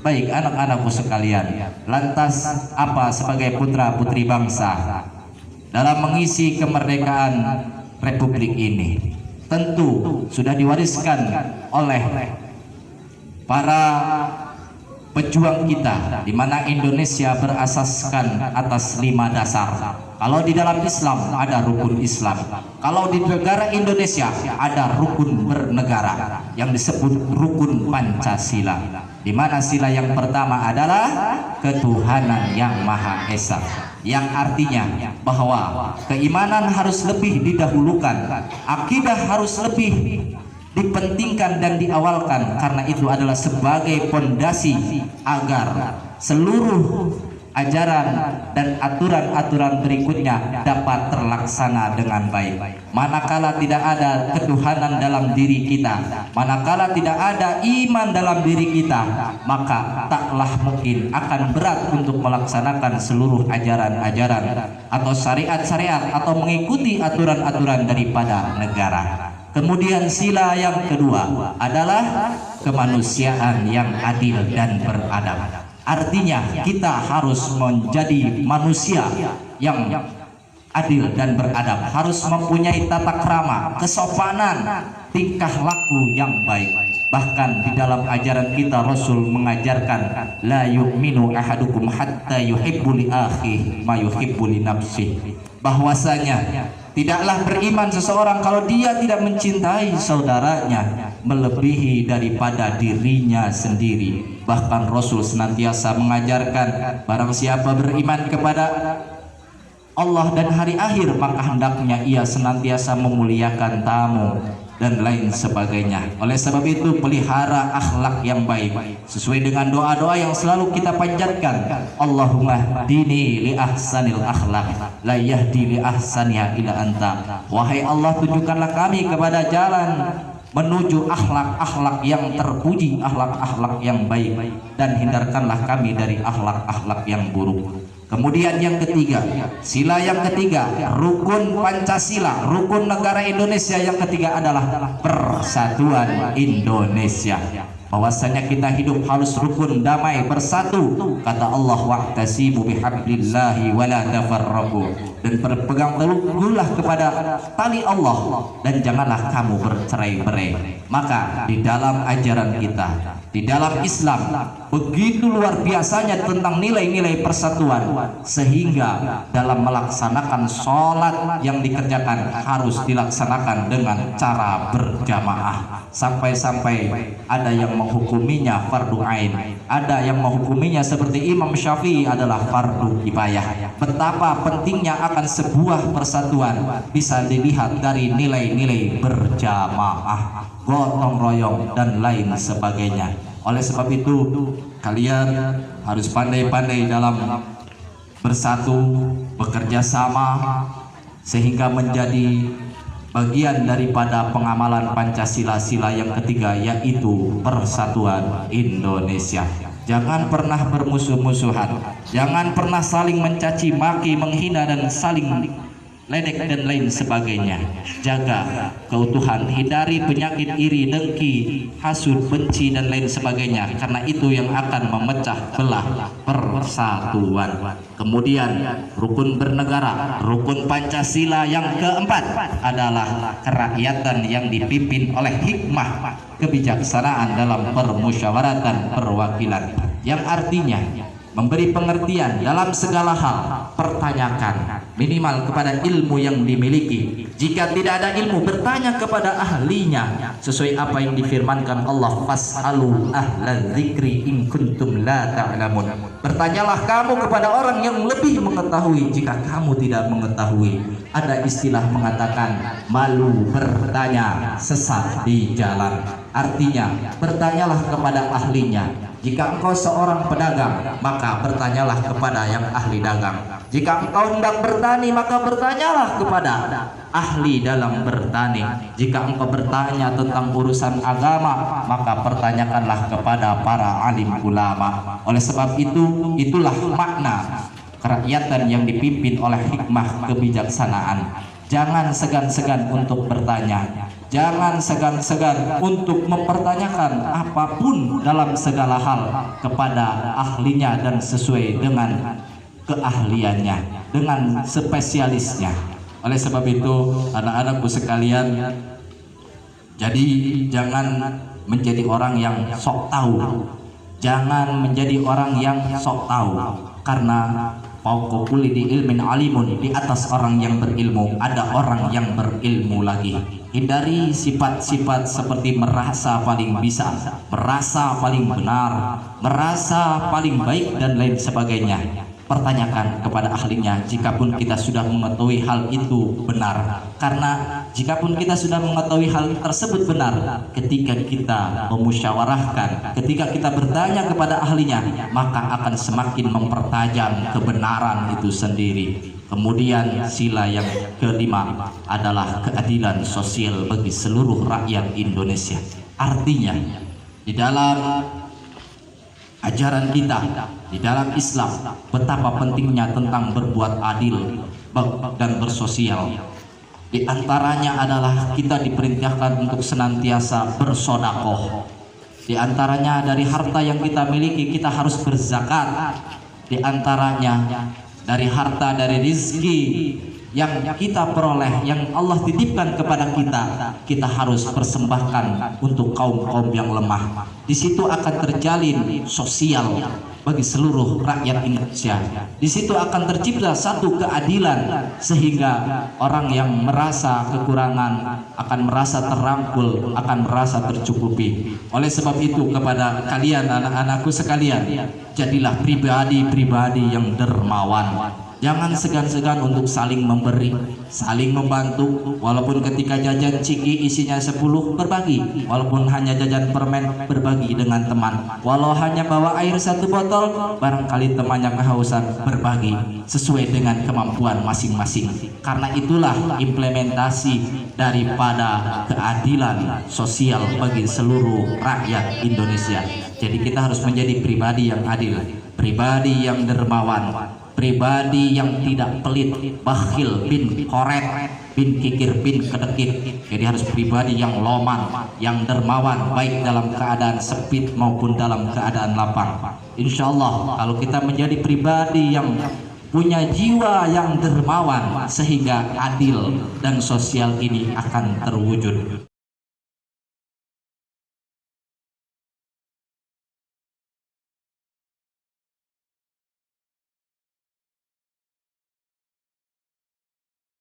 Baik anak-anakku sekalian, lantas apa sebagai putra-putri bangsa dalam mengisi kemerdekaan Republik ini? Tentu sudah diwariskan oleh para pejuang kita, di mana Indonesia berasaskan atas 5 dasar. Kalau di dalam Islam ada rukun Islam, kalau di negara Indonesia ada rukun bernegara yang disebut rukun Pancasila, di mana sila yang pertama adalah ketuhanan yang Maha Esa, yang artinya bahwa keimanan harus lebih didahulukan, akidah harus lebih dipentingkan dan diawalkan, karena itu adalah sebagai pondasi agar seluruh ajaran dan aturan-aturan berikutnya dapat terlaksana dengan baik. Manakala tidak ada ketuhanan dalam diri kita, manakala tidak ada iman dalam diri kita, maka taklah mungkin akan berat untuk melaksanakan seluruh ajaran-ajaran atau syariat-syariat atau mengikuti aturan-aturan daripada negara. Kemudian sila yang kedua adalah kemanusiaan yang adil dan beradab. Artinya kita harus menjadi manusia yang adil dan beradab, harus mempunyai tata krama, kesopanan, tingkah laku yang baik. Bahkan di dalam ajaran kita Rasul mengajarkan la yu'minu ahadukum hatta yuhibbu li akhihi ma yuhibbu li nafsihi, bahwasanya tidaklah beriman seseorang kalau dia tidak mencintai saudaranya melebihi daripada dirinya sendiri. Bahkan Rasul senantiasa mengajarkan barang siapa beriman kepada Allah dan hari akhir, maka hendaknya ia senantiasa memuliakan tamu dan lain sebagainya. Oleh sebab itu pelihara akhlak yang baik sesuai dengan doa-doa yang selalu kita panjatkan. Allahumma hdini li ahsanil akhlak la yahdi li ahsaniha illa anta. Wahai Allah, tunjukkanlah kami kepada jalan menuju akhlak-akhlak yang terpuji, akhlak-akhlak yang baik, dan hindarkanlah kami dari akhlak-akhlak yang buruk. Kemudian yang ketiga, sila yang ketiga, rukun Pancasila, rukun negara Indonesia yang ketiga adalah persatuan Indonesia. Bahwasanya kita hidup harus rukun, damai, bersatu. Kata Allah, wa'tasimu bihablillahi wala tafarraqu, dan berpegang teguhlah kepada tali Allah dan janganlah kamu bercerai-berai. Maka di dalam ajaran kita, di dalam Islam begitu luar biasanya tentang nilai-nilai persatuan, sehingga dalam melaksanakan sholat yang dikerjakan harus dilaksanakan dengan cara berjamaah. Sampai-sampai ada yang menghukuminya fardu ain, ada yang menghukuminya seperti Imam Syafi'i adalah fardu kifayah. Betapa pentingnya akan sebuah persatuan bisa dilihat dari nilai-nilai berjamaah, gotong royong dan lain sebagainya. Oleh sebab itu kalian harus pandai-pandai dalam bersatu, bekerja sama, sehingga menjadi bagian daripada pengamalan Pancasila. Sila yang ketiga yaitu persatuan Indonesia. Jangan pernah bermusuh-musuhan, jangan pernah saling mencaci maki, menghina dan saling ledek dan lain sebagainya. Jaga keutuhan, hindari penyakit iri, dengki, hasud, benci dan lain sebagainya, karena itu yang akan memecah belah persatuan. Kemudian rukun bernegara, rukun Pancasila yang keempat adalah kerakyatan yang dipimpin oleh hikmah kebijaksanaan dalam permusyawaratan perwakilan, yang artinya memberi pengertian dalam segala hal. Pertanyakan minimal kepada ilmu yang dimiliki. Jika tidak ada ilmu, bertanya kepada ahlinya sesuai apa yang difirmankan Allah, fas'alu ahla dzikri in kuntum la ta'lamun. Bertanyalah kamu kepada orang yang lebih mengetahui jika kamu tidak mengetahui. Ada istilah mengatakan malu bertanya sesat di jalan. Artinya bertanyalah kepada ahlinya. Jika engkau seorang pedagang, maka bertanyalah kepada yang ahli dagang. Jika engkau hendak bertani, maka bertanyalah kepada ahli dalam bertani. Jika engkau bertanya tentang urusan agama, maka pertanyakanlah kepada para alim ulama. Oleh sebab itu, itulah makna kerakyatan yang dipimpin oleh hikmah kebijaksanaan. Jangan segan-segan untuk bertanya. Jangan segan-segan untuk mempertanyakan apapun dalam segala hal kepada ahlinya dan sesuai dengan keahliannya, dengan spesialisnya. Oleh sebab itu, anak-anakku sekalian, jadi jangan menjadi orang yang sok tahu. Jangan menjadi orang yang sok tahu, karena fauqa kulli di ilmin alimun, di atas orang yang berilmu ada orang yang berilmu lagi. Hindari sifat-sifat seperti merasa paling bisa, merasa paling benar, merasa paling baik dan lain sebagainya. Pertanyakan kepada ahlinya jikapun kita sudah mengetahui hal itu benar, karena jikapun kita sudah mengetahui hal tersebut benar, ketika kita memusyawarahkan, ketika kita bertanya kepada ahlinya, maka akan semakin mempertajam kebenaran itu sendiri. Kemudian sila yang kelima adalah keadilan sosial bagi seluruh rakyat Indonesia. Artinya di dalam ajaran kita, di dalam Islam, betapa pentingnya tentang berbuat adil dan bersosial. Di antaranya adalah kita diperintahkan untuk senantiasa bersodakoh. Di antaranya dari harta yang kita miliki kita harus berzakat. Di antaranya dari harta, dari rizki yang kita peroleh, yang Allah titipkan kepada kita, kita harus persembahkan untuk kaum-kaum yang lemah. Di situ akan terjalin sosial bagi seluruh rakyat Indonesia. Di situ akan tercipta satu keadilan, sehingga orang yang merasa kekurangan akan merasa terangkul, akan merasa tercukupi. Oleh sebab itu, kepada kalian anak-anakku sekalian, jadilah pribadi-pribadi yang dermawan. Jangan segan-segan untuk saling memberi, saling membantu. Walaupun ketika jajan ciki isinya 10, berbagi. Walaupun hanya jajan permen, berbagi dengan teman. Walau hanya bawa air 1 botol, barangkali temannya kehausan, berbagi sesuai dengan kemampuan masing-masing. Karena itulah implementasi daripada keadilan sosial bagi seluruh rakyat Indonesia. Jadi kita harus menjadi pribadi yang adil, pribadi yang dermawan, pribadi yang tidak pelit, bakhil, bin koret, bin kikir, bin kedekit. Jadi harus pribadi yang loman, yang dermawan, baik dalam keadaan sempit maupun dalam keadaan lapang. Insya Allah kalau kita menjadi pribadi yang punya jiwa yang dermawan, sehingga adil dan sosial ini akan terwujud.